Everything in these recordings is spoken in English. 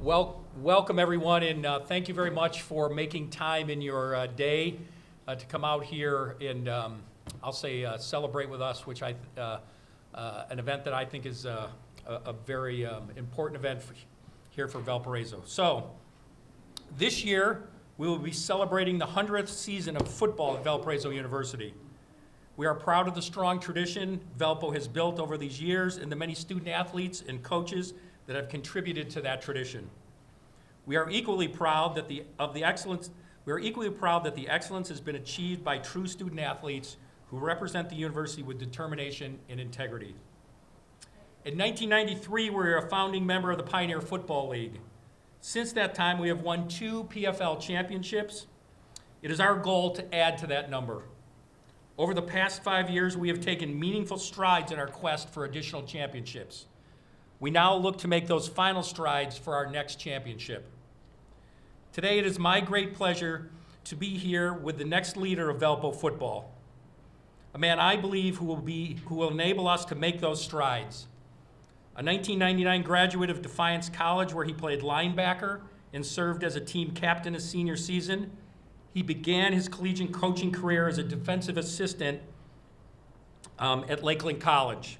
Welcome everyone, and thank you very much for making time in your day to come out here and I'll say celebrate with us, which an event that I think is a very important event here for Valparaiso. So this year we will be celebrating the 100th season of football at Valparaiso University. We are proud of the strong tradition Valpo has built over these years and the many student athletes and coaches that have contributed to that tradition. We are equally proud that the excellence has been achieved by true student athletes who represent the university with determination and integrity. In 1993, we were a founding member of the Pioneer Football League. Since that time, we have won 2 PFL championships. It is our goal to add to that number. Over the past 5 years, we have taken meaningful strides in our quest for additional championships. We now look to make those final strides for our next championship. Today, it is my great pleasure to be here with the next leader of Valpo football, a man I believe who will enable us to make those strides. A 1999 graduate of Defiance College, where he played linebacker and served as a team captain his senior season, he began his collegiate coaching career as a defensive assistant at Lakeland College.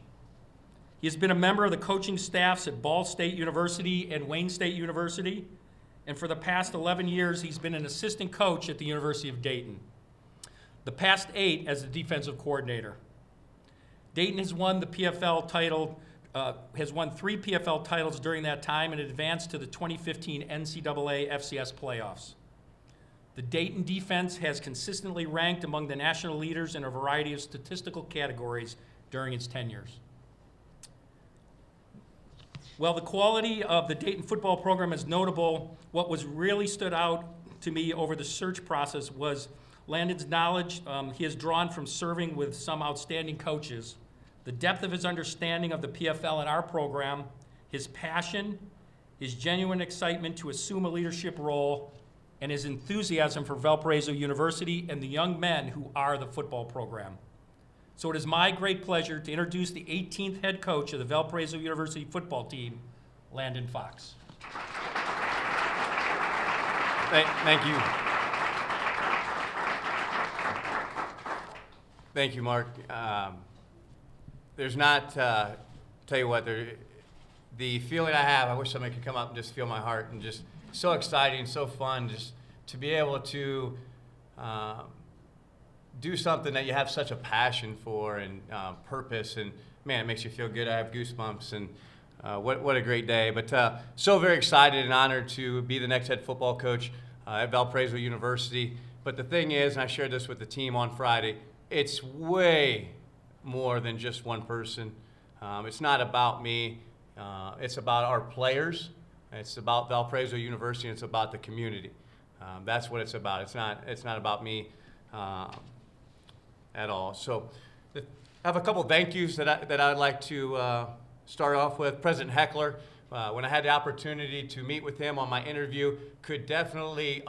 He has been a member of the coaching staffs at Ball State University and Wayne State University, and for the past 11 years, he's been an assistant coach at the University of Dayton. The past 8 as the defensive coordinator. Dayton has won the PFL title, has won 3 PFL titles during that time and advanced to the 2015 NCAA FCS playoffs. The Dayton defense has consistently ranked among the national leaders in a variety of statistical categories during its tenures. While the quality of the Dayton football program is notable, what was really stood out to me over the search process was Landon's knowledge he has drawn from serving with some outstanding coaches, the depth of his understanding of the PFL and our program, his passion, his genuine excitement to assume a leadership role, and his enthusiasm for Valparaiso University and the young men who are the football program. So it is my great pleasure to introduce the 18th head coach of the Valparaiso University football team, Landon Fox. Thank you. Thank you, Mark. There's not, tell you what, the feeling I have, I wish somebody could come up and just feel my heart, and just so exciting, so fun, just to be able to do something that you have such a passion for and purpose, and man, it makes you feel good. I have goosebumps, and what a great day. But so very excited and honored to be the next head football coach at Valparaiso University. But the thing is, and I shared this with the team on Friday, it's way more than just one person. It's not about me. It's about our players. It's about Valparaiso University, and it's about the community. That's what it's about. It's not about me at all. So I have a couple thank yous that I'd like to start off with. President Heckler, when I had the opportunity to meet with him on my interview, could definitely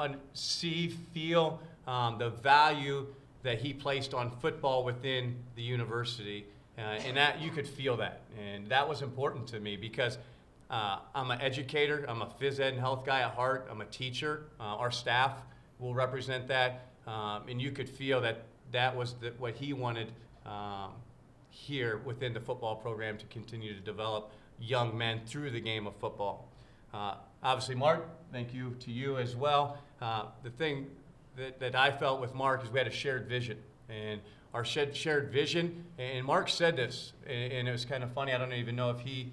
feel the value that he placed on football within the university, and that you could feel that, and that was important to me because I'm an educator, I'm a phys ed and health guy at heart, I'm a teacher. Our staff will represent that, and you could feel that was what he wanted here within the football program, to continue to develop young men through the game of football. Obviously, Mark, thank you to you as well. The thing that I felt with Mark is we had a shared vision, and our shared vision, and Mark said this, and it was kind of funny, I don't even know if he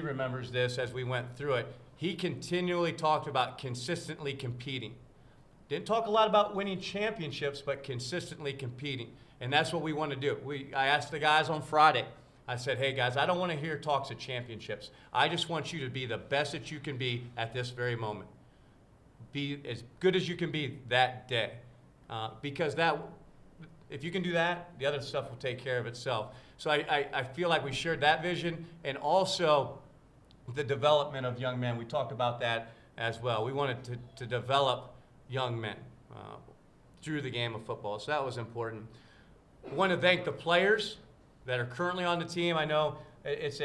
remembers this as we went through it. He continually talked about consistently competing. Didn't talk a lot about winning championships, but consistently competing. And that's what we want to do. I asked the guys on Friday, I said, hey guys, I don't want to hear talks of championships. I just want you to be the best that you can be at this very moment. Be as good as you can be that day. Because if you can do that, the other stuff will take care of itself. So I feel like we shared that vision, and also the development of young men. We talked about that as well. We wanted to develop young men through the game of football, so that was important. I want to thank the players that are currently on the team. I know it's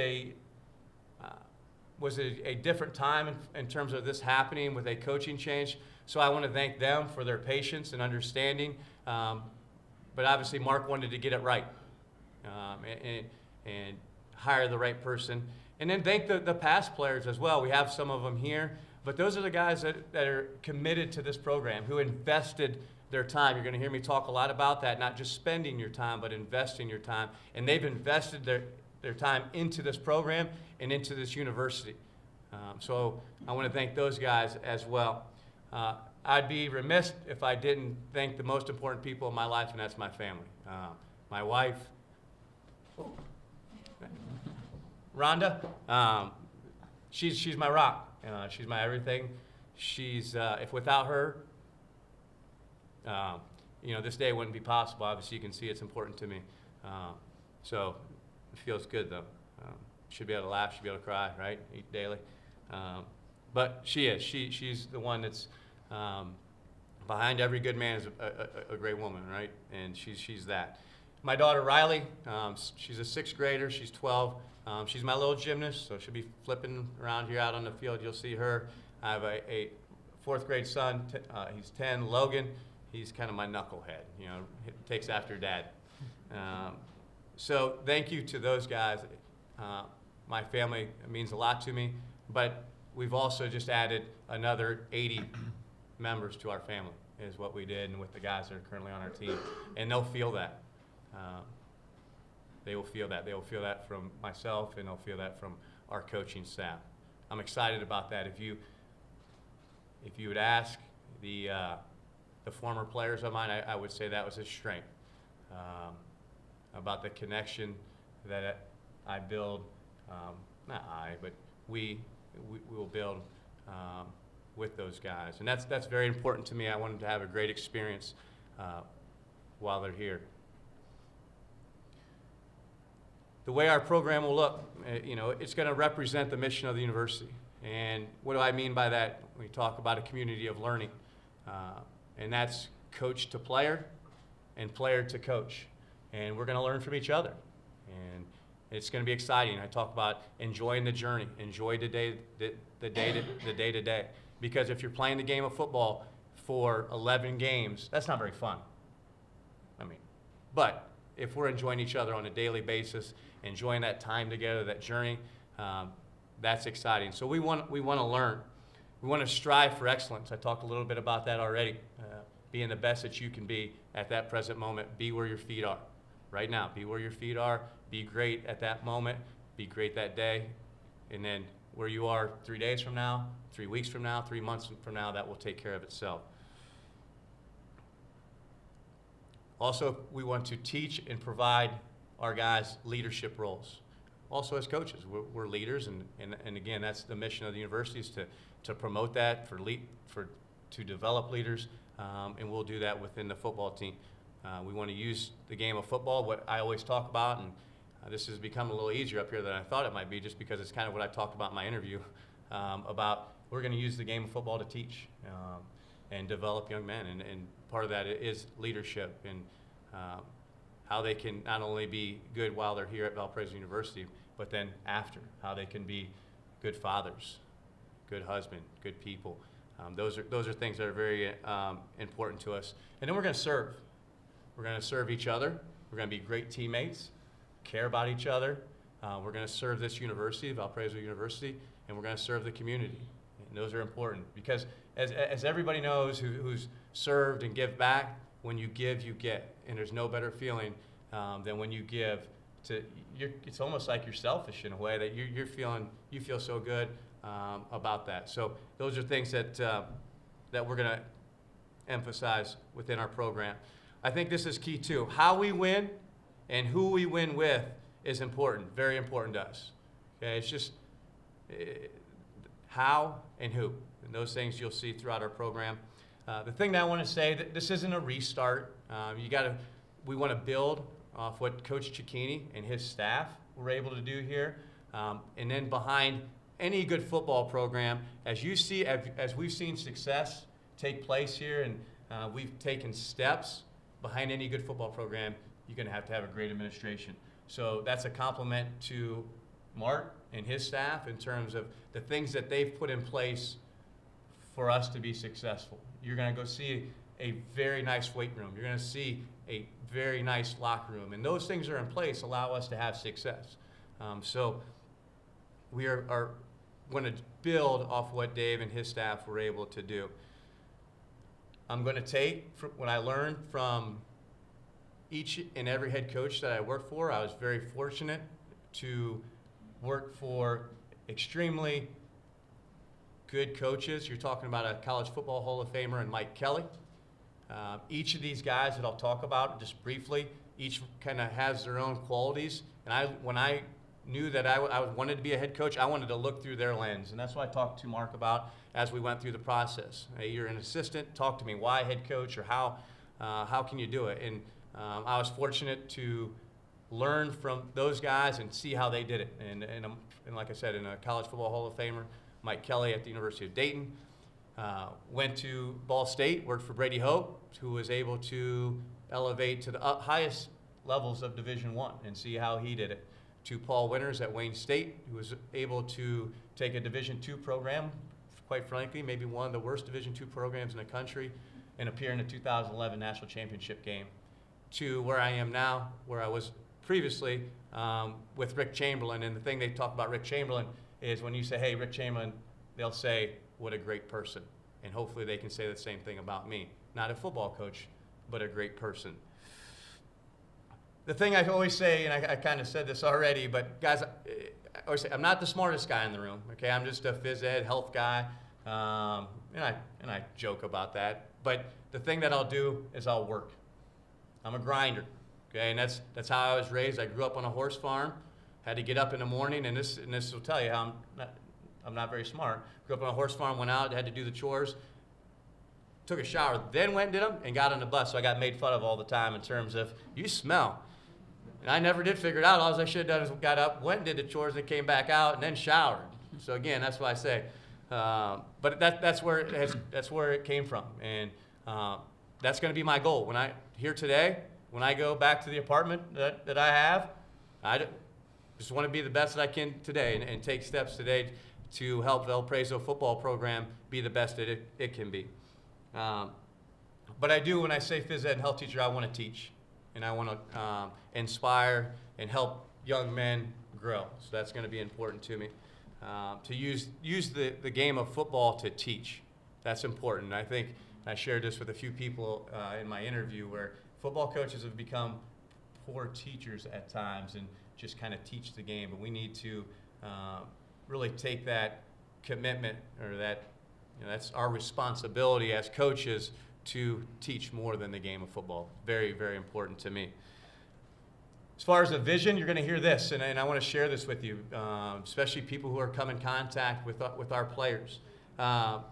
was a different time in terms of this happening with a coaching change. So I want to thank them for their patience and understanding. But obviously Mark wanted to get it right and hire the right person. And then thank the past players as well. We have some of them here. But those are the guys that are committed to this program, who invested their time. You're going to hear me talk a lot about that, not just spending your time, but investing your time. And they've invested their time into this program and into this university. So I want to thank those guys as well. I'd be remiss if I didn't thank the most important people in my life, and that's my family. My wife, Rhonda, she's my rock. She's my everything. She's if without her, this day wouldn't be possible. Obviously, you can see it's important to me. So it feels good though. Should be able to laugh. Should be able to cry. Right? Eat daily. But she is. She's the one that's behind every good man is a great woman, right? And she's that. My daughter Riley, she's a 6th grader. She's 12. She's my little gymnast, so she'll be flipping around here out on the field. You'll see her. I have a 4th grade son. He's 10. Logan. He's kind of my knucklehead. Takes after dad. So thank you to those guys. My family means a lot to me, but we've also just added another 80 members to our family is what we did, and with the guys that are currently on our team, and they'll feel that. They will feel that. They will feel that from myself, and they'll feel that from our coaching staff. I'm excited about that. If you would ask the former players of mine, I would say that was a strength about the connection that I build. Not I, but we will build with those guys, and that's very important to me. I want them to have a great experience while they're here. The way our program will look, it's going to represent the mission of the university. And what do I mean by that? We talk about a community of learning, and that's coach to player and player to coach. And we're going to learn from each other, and it's going to be exciting. I talk about enjoying the journey, enjoy the day to day. Because if you're playing the game of football for 11 games, that's not very fun. But if we're enjoying each other on a daily basis, enjoying that time together, that journey, that's exciting. So we want to learn. We want to strive for excellence. I talked a little bit about that already. Being the best that you can be at that present moment. Be where your feet are right now. Be where your feet are. Be great at that moment. Be great that day. And then where you are 3 days from now, 3 weeks from now, 3 months from now, that will take care of itself. Also, we want to teach and provide our guys leadership roles. Also, as coaches, we're leaders, and again, that's the mission of the university, is to promote that, to develop leaders, and we'll do that within the football team. We want to use the game of football, what I always talk about, and this has become a little easier up here than I thought it might be, just because it's kind of what I talked about in my interview, about we're going to use the game of football to teach and develop young men, and part of that is leadership and how they can not only be good while they're here at Valparaiso University, but then after, how they can be good fathers, good husbands, good people. Those are things that are very important to us. And then we're going to serve. We're going to serve each other. We're going to be great teammates, care about each other. We're going to serve this university, Valparaiso University, and we're going to serve the community. And those are important because, as everybody knows who's served and give back, when you give, you get. And there's no better feeling than when you give. It's almost like you're selfish in a way, that you feel so good about that. So those are things that we're going to emphasize within our program. I think this is key too. How we win and who we win with is important, very important to us. Okay, it's just how and who, and those things you'll see throughout our program. The thing that I want to say, that this isn't a restart. We want to build off what Coach Cicchini and his staff were able to do here, and then behind any good football program, as we've seen success take place here, and we've taken steps behind any good football program, you're going to have a great administration. So that's a compliment to Mark and his staff in terms of the things that they've put in place for us to be successful. You're going to go see a very nice weight room. You're going to see a very nice locker room. And those things are in place, allow us to have success. So we are going to build off what Dave and his staff were able to do. I'm going to take what I learned from each and every head coach that I worked for. I was very fortunate to work for extremely good coaches. You're talking about a college football Hall of Famer and Mike Kelly. Each of these guys that I'll talk about just briefly, each kind of has their own qualities. And when I knew that I wanted to be a head coach, I wanted to look through their lens. And that's what I talked to Mark about as we went through the process. Hey, you're an assistant, talk to me. Why head coach, or how can you do it? And I was fortunate to learn from those guys and see how they did it. And like I said, in a college football Hall of Famer, Mike Kelly at the University of Dayton. Went to Ball State, worked for Brady Hope, who was able to elevate to the highest levels of Division I and see how he did it. To Paul Winters at Wayne State, who was able to take a Division II program, quite frankly, maybe one of the worst Division II programs in the country, and appear in the 2011 National Championship game. To where I am now, where I was previously with Rick Chamberlain. And the thing they talk about Rick Chamberlain is when you say, hey, Rick Chamberlain, they'll say, what a great person. And hopefully they can say the same thing about me. Not a football coach, but a great person. The thing I always say, and I kind of said this already, but guys, I always say, I'm not the smartest guy in the room, okay? I'm just a phys ed, health guy, and I joke about that. But the thing that I'll do is I'll work. I'm a grinder, okay? And that's how I was raised. I grew up on a horse farm, had to get up in the morning, and this will tell you how I'm not very smart. Grew up on a horse farm, went out, had to do the chores, took a shower, then went and did them, and got on the bus. So I got made fun of all the time in terms of, you smell. And I never did figure it out. All I should have done is got up, went and did the chores, and came back out, and then showered. So again, that's why I say. But that's where it came from, and that's going to be my goal. When I go back to the apartment that I have, I just want to be the best that I can today, and take steps today to help Valparaiso football program be the best that it can be. But I do, when I say phys ed and health teacher, I want to teach. And I want to inspire and help young men grow. So that's going to be important to me. To use the game of football to teach. That's important. I think I shared this with a few people in my interview, where football coaches have become poor teachers at times and just kind of teach the game. But we need to really take that commitment, or that's our responsibility as coaches, to teach more than the game of football. Very, very important to me. As far as the vision, you're going to hear this, and I want to share this with you, especially people who are come in contact with our players. We're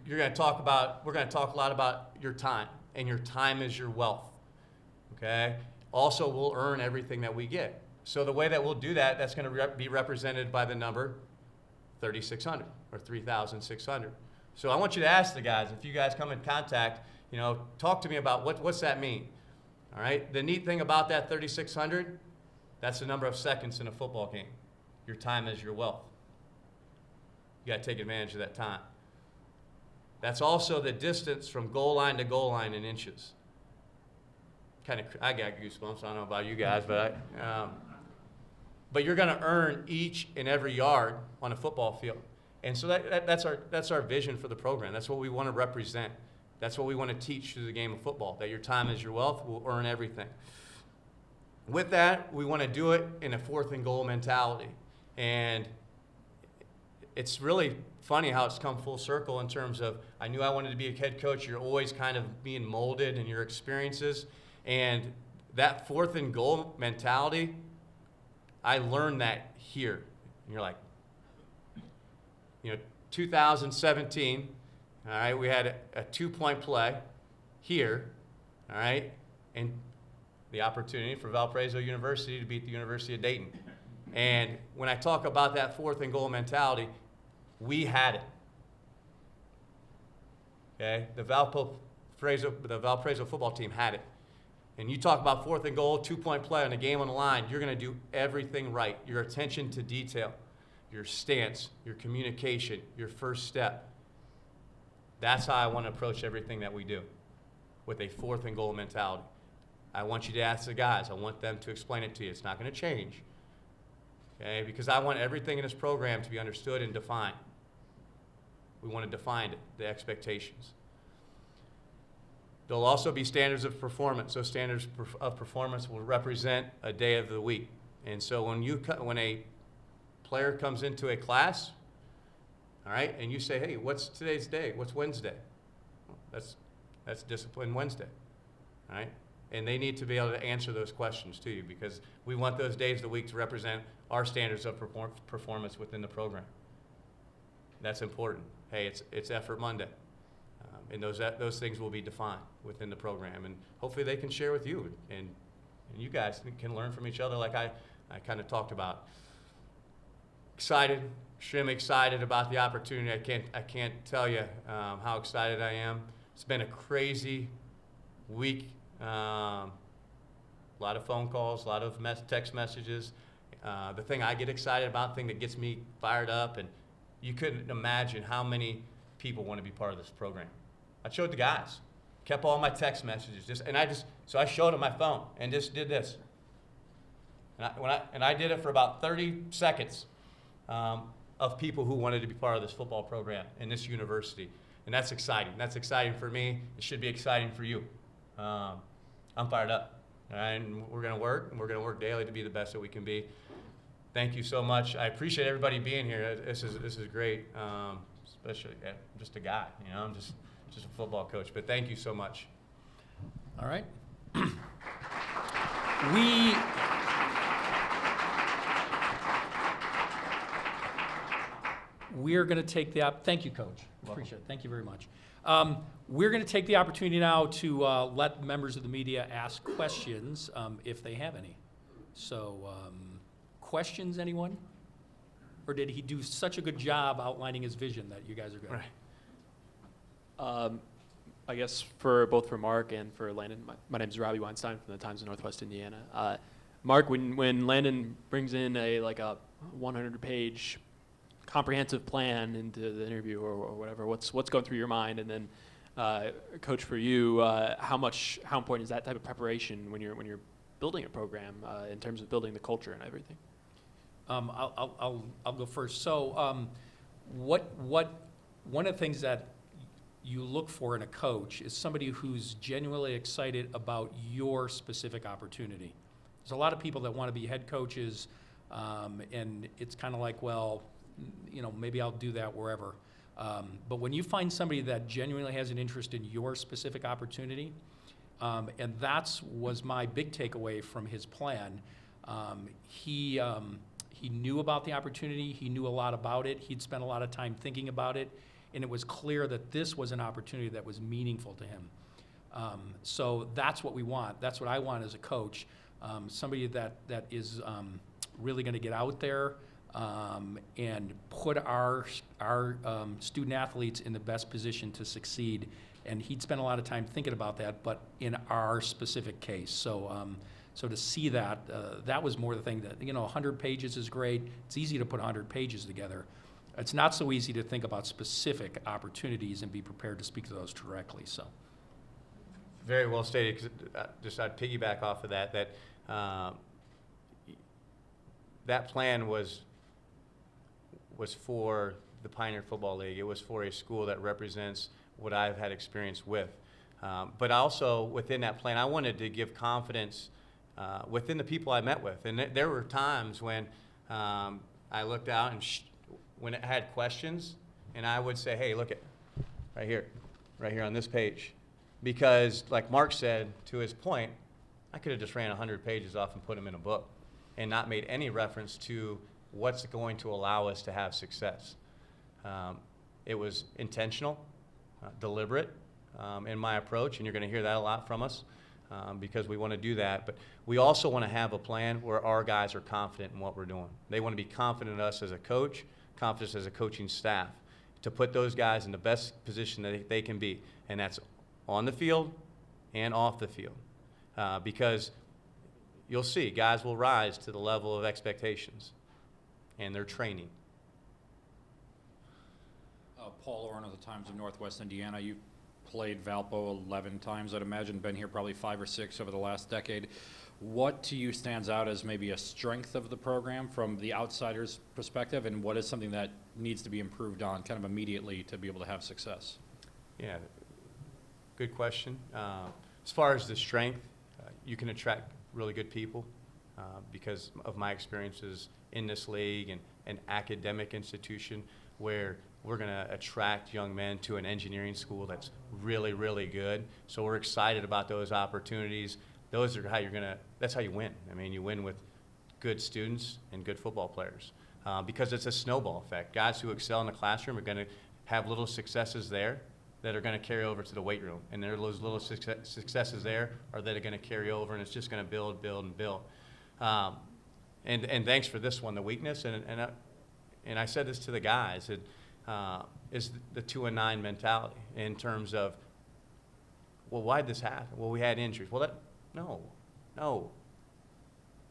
going to talk a lot about your time, and your time is your wealth. Okay? Also, we'll earn everything that we get. So the way that we'll do that, that's going to be represented by the number 3,600 or 3,600. So I want you to ask the guys, if you guys come in contact, talk to me about what's that mean. All right? The neat thing about that 3,600, that's the number of seconds in a football game. Your time is your wealth. You got to take advantage of that time. That's also the distance from goal line to goal line in inches. I got goosebumps. I don't know about you guys, but you're going to earn each and every yard on a football field. And so that's our vision for the program. That's what we want to represent. That's what we want to teach through the game of football, that your time is your wealth. We'll earn everything. With that, we want to do it in a fourth and goal mentality. And it's really funny how it's come full circle in terms of, I knew I wanted to be a head coach. You're always kind of being molded in your experiences. And that fourth and goal mentality, I learned that here. And you're like, 2017, all right, we had a 2-point play here, all right, and the opportunity for Valparaiso University to beat the University of Dayton. And when I talk about that fourth and goal mentality, we had it. Okay, the Valparaiso football team had it. and you talk about 4th and goal, 2-point play on a game on the line, you're going to do everything right. Your attention to detail, your stance, your communication, your first step. That's how I want to approach everything that we do, with a 4th and goal mentality. I want you to ask the guys. I want them to explain it to you. It's not going to change, okay? Because I want everything in this program to be understood and defined. We want to define it, the expectations. There'll also be standards of performance. Those standards of performance will represent a day of the week. And so when a player comes into a class, all right, and you say, hey, what's today's day? What's Wednesday? Well, that's Discipline Wednesday, all right? And they need to be able to answer those questions to you, because we want those days of the week to represent our standards of performance within the program. That's important. Hey, it's Effort Monday. And those things will be defined within the program. And hopefully they can share with you, and you guys can learn from each other like I kind of talked about. Excited, extremely excited about the opportunity. I can't tell you how excited I am. It's been a crazy week. A lot of phone calls, a lot of text messages. The thing I get excited about, the thing that gets me fired up, and you couldn't imagine how many people want to be part of this program. I showed the guys, kept all my text messages, so I showed them my phone and just did this. And I did it for about 30 seconds of people who wanted to be part of this football program in this university. And that's exciting. That's exciting for me. It should be exciting for you. I'm fired up. All right? And we're going to work, and we're going to work daily to be the best that we can be. Thank you so much. I appreciate everybody being here. This is great, especially I'm just a guy. I'm just a football coach. But thank you so much. All right. We're going to take the thank you, Coach. Appreciate it. Thank you very much. We're going to take the opportunity now to let members of the media ask questions if they have any. So, questions, anyone? Or did he do such a good job outlining his vision that you guys are good? Right. I guess for both for Mark and for Landon, my name is Robbie Weinstein from the Times of Northwest Indiana. Mark, when Landon brings in a 100-page comprehensive plan into the interview or whatever, what's going through your mind? And then, Coach, for you, how important is that type of preparation when you're building a program in terms of building the culture and everything? I'll go first. So, one of the things that you look for in a coach is somebody who's genuinely excited about your specific opportunity. There's a lot of people that want to be head coaches, and it's kind of like, well, maybe I'll do that wherever. But when you find somebody that genuinely has an interest in your specific opportunity, and that was my big takeaway from his plan. He knew about the opportunity. He knew a lot about it. He'd spent a lot of time thinking about it, and it was clear that this was an opportunity that was meaningful to him. So that's what we want. That's what I want as a coach. Somebody that is really going to get out there and put our student athletes in the best position to succeed. And he'd spent a lot of time thinking about that, but in our specific case. So to see that, that was more the thing that, 100 pages is great. It's easy to put 100 pages together. It's not so easy to think about specific opportunities and be prepared to speak to those directly. So, very well stated. Because I'd piggyback off of that. That plan was for the Pioneer Football League. It was for a school that represents what I've had experience with. But also within that plan, I wanted to give confidence within the people I met with. And there were times when I looked out and when it had questions, and I would say, hey, look at right here on this page. Because like Mark said, to his point, I could have just ran 100 pages off and put them in a book and not made any reference to what's going to allow us to have success. It was intentional, deliberate in my approach, and you're going to hear that a lot from us because we want to do that. But we also want to have a plan where our guys are confident in what we're doing. They want to be confident in us as a coach, confident as a coaching staff, to put those guys in the best position that they can be, and that's on the field and off the field. because you'll see guys will rise to the level of expectations and their training. Paul Orn of the Times of Northwest Indiana. You've played Valpo 11 times, I'd imagine, been here probably 5 or 6 over the last decade. What to you stands out as maybe a strength of the program from the outsider's perspective, and what is something that needs to be improved on kind of immediately to be able to have success? Yeah, good question. As far as the strength, you can attract really good people because of my experiences in this league and an academic institution where we're going to attract young men to an engineering school that's really, really good. So we're excited about those opportunities. Those are how that's how you win. I mean, you win with good students and good football players because it's a snowball effect. Guys who excel in the classroom are going to have little successes there that are going to carry over to the weight room. And those little successes there are that are going to carry over, and it's just going to build, build, and build. And thanks for this one, the weakness. And I said this to the guys, is the 2-9 mentality in terms of, well, why'd this happen? Well, we had injuries. Well, no.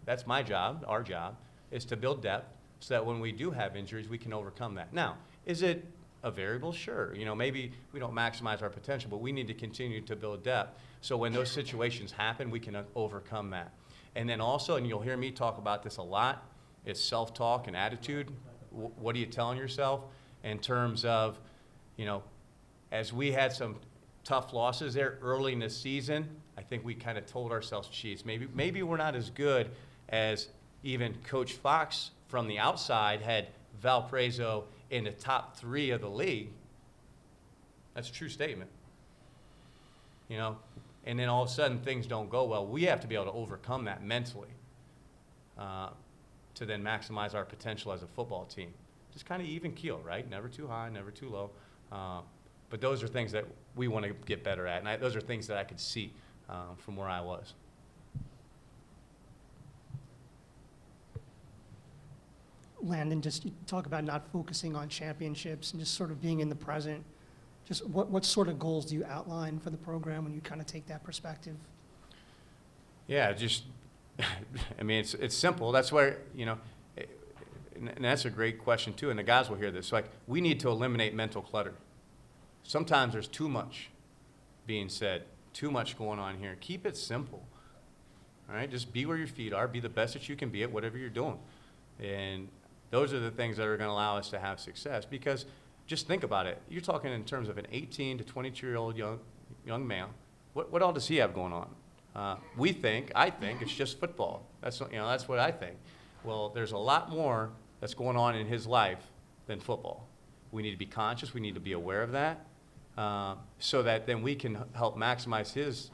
That's my job, our job, is to build depth so that when we do have injuries, we can overcome that. Now, is it a variable? Sure. Maybe we don't maximize our potential, but we need to continue to build depth. So when those situations happen, we can overcome that. And then also, and you'll hear me talk about this a lot, is self-talk and attitude. What are you telling yourself in terms of, as we had some tough losses there early in the season, I think we kind of told ourselves, geez, maybe we're not as good as even Coach Fox from the outside had Valparaiso in the top 3 of the league. That's a true statement. And then all of a sudden things don't go well. We have to be able to overcome that mentally to then maximize our potential as a football team. Just kind of even keel, right? Never too high, never too low. But those are things that we want to get better at. And those are things that I could see from where I was. Landon, just you talk about not focusing on championships and just sort of being in the present. Just what sort of goals do you outline for the program when you kind of take that perspective? Yeah, it's simple. That's where, and that's a great question too, and the guys will hear this. Like, we need to eliminate mental clutter. Sometimes there's too much being said, too much going on here. Keep it simple, all right? Just be where your feet are, be the best that you can be at whatever you're doing. And those are the things that are going to allow us to have success, because just think about it. You're talking in terms of an 18 to 22-year-old young male. What all does he have going on? I think it's just football. That's what I think. Well, there's a lot more that's going on in his life than football. We need to be conscious. We need to be aware of that so that then we can help maximize his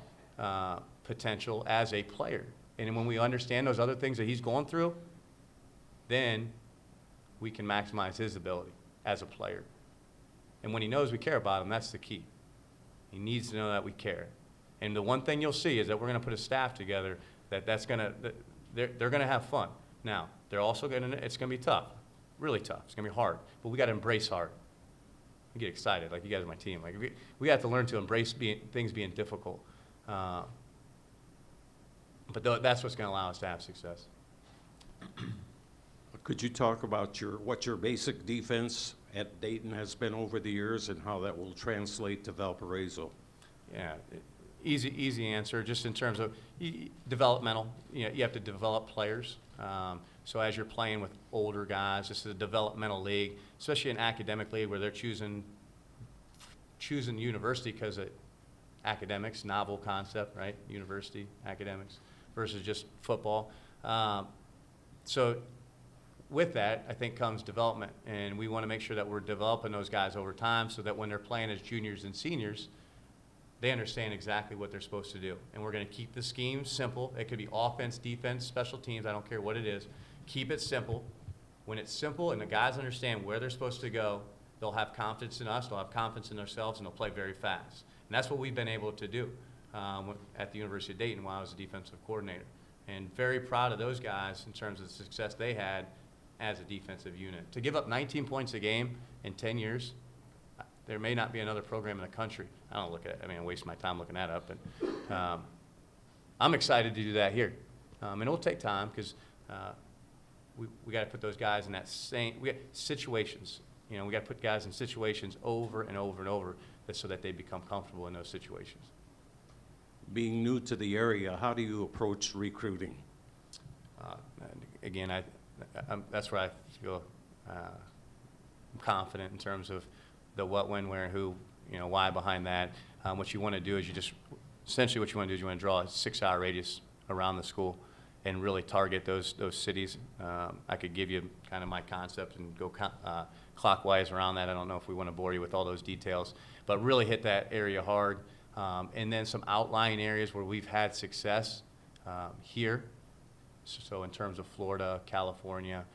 potential as a player. And when we understand those other things that he's going through, then we can maximize his ability as a player. And when he knows we care about him, that's the key. He needs to know that we care. And the one thing you'll see is that we're going to put a staff together they're going to have fun. Now, it's going to be tough, really tough. It's going to be hard, but we got to embrace hard. I get excited, like you guys are my team. Like we have to learn to embrace things being difficult. But that's what's going to allow us to have success. Could you talk about what your basic defense at Dayton has been over the years and how that will translate to Valparaiso? Yeah, easy answer. Just in terms of developmental, you have to develop players. So as you're playing with older guys, this is a developmental league, especially an academic league where they're choosing university because of academics, novel concept, right? University academics versus just football. So with that, I think comes development, and we want to make sure that we're developing those guys over time so that when they're playing as juniors and seniors, they understand exactly what they're supposed to do. And we're going to keep the scheme simple. It could be offense, defense, special teams, I don't care what it is. Keep it simple. When it's simple and the guys understand where they're supposed to go, they'll have confidence in us, they'll have confidence in themselves, and they'll play very fast. And that's what we've been able to do at the University of Dayton while I was a defensive coordinator. And very proud of those guys in terms of the success they had as a defensive unit. To give up 19 points a game in 10 years, there may not be another program in the country. I don't look at it. I waste my time looking that up. I'm excited to do that here. And it'll take time because we got to put those guys in that we got situations. We got to put guys in situations over and over and over so that they become comfortable in those situations. Being new to the area, how do you approach recruiting? Again, that's where I feel confident in terms of the what, when, where, and who, why behind that. What you want to do is essentially what you want to do is you want to draw a 6-hour radius around the school and really target those cities. I could give you kind of my concept and go clockwise around that. I don't know if we want to bore you with all those details, but really hit that area hard. And then some outlying areas where we've had success here. So in terms of Florida, California,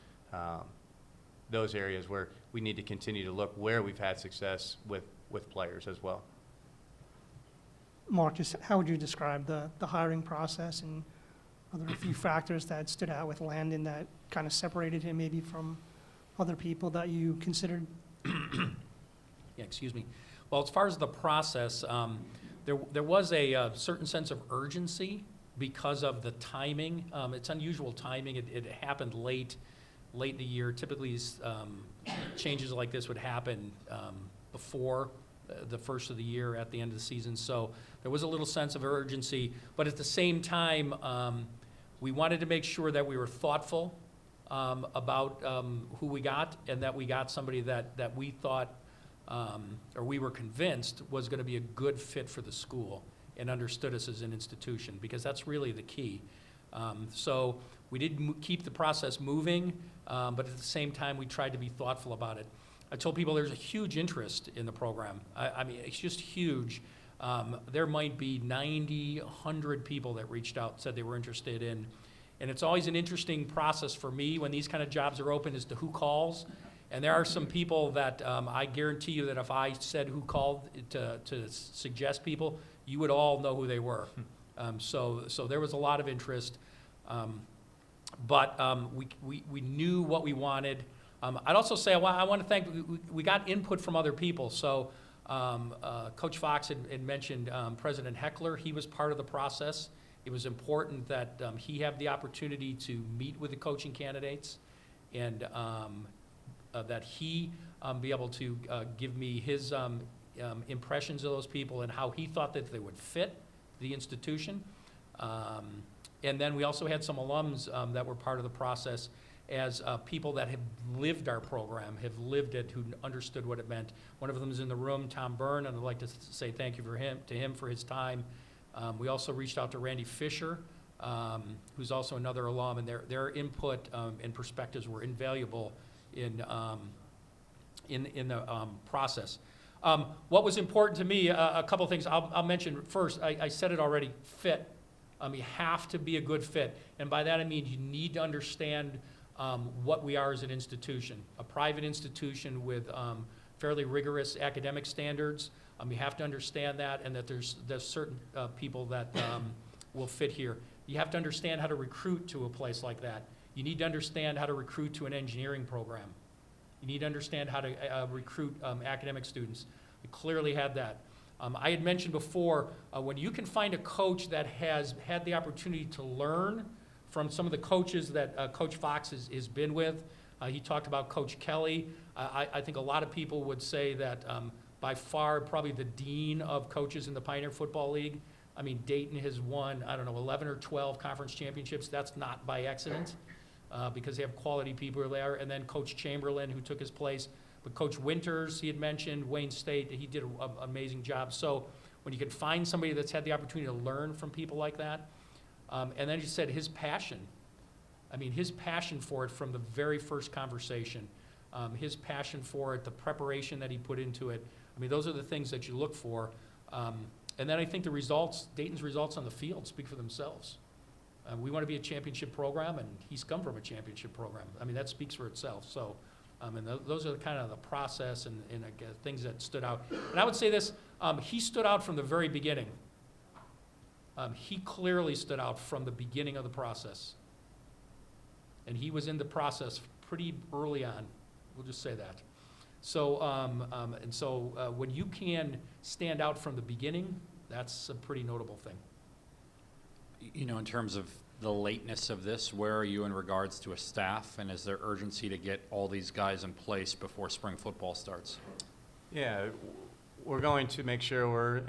those areas where we need to continue to look where we've had success with players as well. Mark, just how would you describe the hiring process, and are there a few factors that stood out with Landon that kind of separated him maybe from other people that you considered? Yeah, excuse me. Well, as far as the process, there was a certain sense of urgency because of the timing. It's unusual timing. It happened late in the year. Typically, changes like this would happen before the first of the year, at the end of the season. So there was a little sense of urgency, but at the same time, we wanted to make sure that we were thoughtful about who we got, and that we got somebody that we thought, or we were convinced was going to be a good fit for the school and understood us as an institution, because that's really the key. So we did keep the process moving, but at the same time, we tried to be thoughtful about it. I told people there's a huge interest in the program. I mean, it's just huge. There might be 90, 100 people that reached out, said they were interested in. And it's always an interesting process for me when these kind of jobs are open as to who calls. And there are some people that I guarantee you that if I said who called to suggest people, you would all know who they were. So there was a lot of interest. But we knew what we wanted. I'd also say I want to thank, we got input from other people. So Coach Fox had mentioned President Heckler. He was part of the process. It was important that he have the opportunity to meet with the coaching candidates, and that he be able to give me his impressions of those people and how he thought that they would fit the institution. And then we also had some alums that were part of the process as people that have lived our program, have lived it, who understood what it meant. One of them is in the room, Tom Byrne, and I'd like to say thank you to him for his time. We also reached out to Randy Fisher, who's also another alum, and their input and perspectives were invaluable in the process. What was important to me, a couple things I'll mention. First, I said it already, fit. You have to be a good fit, and by that I mean you need to understand what we are as an institution, a private institution with fairly rigorous academic standards. You have to understand that, and that there's certain people that will fit here. You have to understand how to recruit to a place like that. You need to understand how to recruit to an engineering program. You need to understand how to recruit academic students. We clearly had that. I had mentioned before, when you can find a coach that has had the opportunity to learn from some of the coaches that Coach Fox has been with. He talked about Coach Kelly. I think a lot of people would say that by far probably the dean of coaches in the Pioneer Football League. I mean, Dayton has won, 11 or 12 conference championships. That's not by accident, because they have quality people there. And then Coach Chamberlain, who took his place. But Coach Winters, he had mentioned, Wayne State, he did an amazing job. So when you can find somebody that's had the opportunity to learn from people like that, and then he said his passion. I mean, his passion for it from the very first conversation, his passion for it, the preparation that he put into it. I mean, those are the things that you look for. And then I think the results, Dayton's results on the field speak for themselves. We want to be a championship program, and he's come from a championship program. I mean, that speaks for itself. So, and those are kind of the process and things that stood out. And I would say this, he stood out from the very beginning. He clearly stood out from the beginning of the process. And he was in the process pretty early on. We'll just say that. So, when you can stand out from the beginning, that's a pretty notable thing. You know, in terms of the lateness of this, where are you in regards to a staff, and is there urgency to get all these guys in place before spring football starts? Yeah, we're going to make sure we're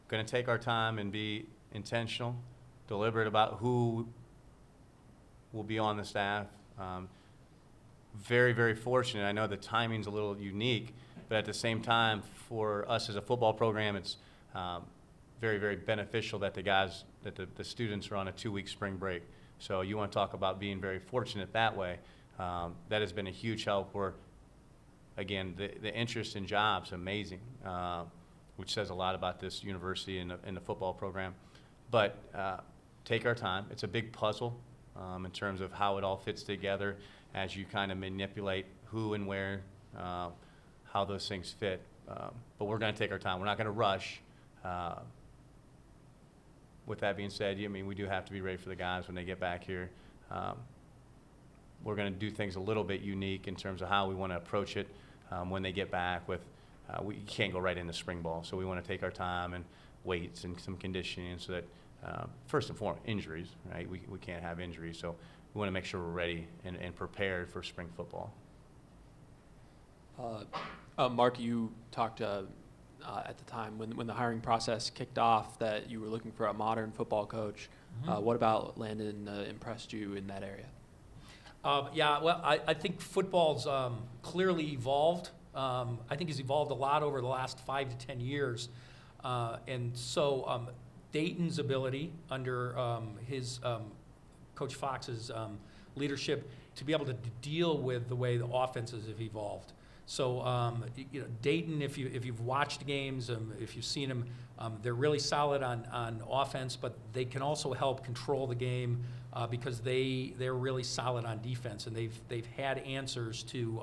going to take our time and be intentional, deliberate about who will be on the staff. Very, very fortunate. I know the timing's a little unique, but at the same time, for us as a football program, it's very, very beneficial that the students are on a 2-week spring break. So you want to talk about being very fortunate that way. That has been a huge help. Where, again, the interest in jobs amazing, which says a lot about this university and the football program. But take our time. It's a big puzzle in terms of how it all fits together as you kind of manipulate who and where, how those things fit. But we're going to take our time. We're not going to rush. With that being said, I mean, we do have to be ready for the guys when they get back here. We're going to do things a little bit unique in terms of how we want to approach it when they get back. We can't go right into spring ball, so we want to take our time and weights and some conditioning so that, first and foremost, injuries, right? We can't have injuries, so we want to make sure we're ready and prepared for spring football. Mark, you talked at the time when the hiring process kicked off that you were looking for a modern football coach. What about Landon impressed you in that area? Yeah, well, I think football's clearly evolved. I think it's evolved a lot over the last 5 to 10 years. And so Dayton's ability under his Coach Fox's leadership to be able to deal with the way the offenses have evolved. So, Dayton, if you've watched games, if you've seen them, they're really solid on offense, but they can also help control the game because they're really solid on defense, and they've had answers to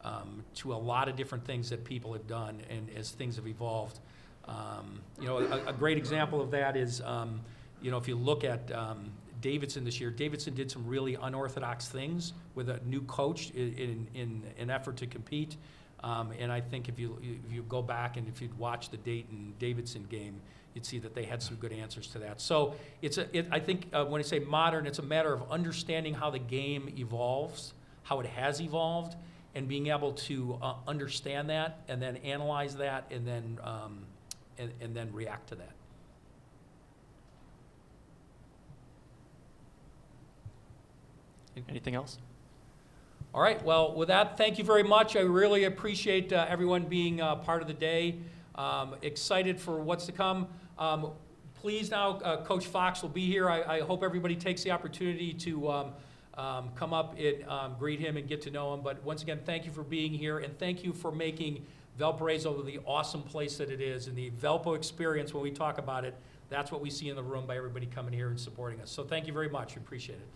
a lot of different things that people have done, and as things have evolved. A great example of that is, if you look at Davidson this year, Davidson did some really unorthodox things with a new coach in an effort to compete. And I think if you go back and if you'd watch the Dayton-Davidson game, you'd see that they had some good answers to that. So I think when I say modern, it's a matter of understanding how the game evolves, how it has evolved, and being able to understand that and then analyze that and then react to that. Anything else? All right, well, with that, thank you very much. I really appreciate everyone being part of the day. Excited for what's to come. Please now, Coach Fox will be here. I hope everybody takes the opportunity to come up and greet him and get to know him. But once again, thank you for being here, and thank you for making Valparaiso the awesome place that it is. And the Valpo experience, when we talk about it, that's what we see in the room by everybody coming here and supporting us. So thank you very much. We appreciate it.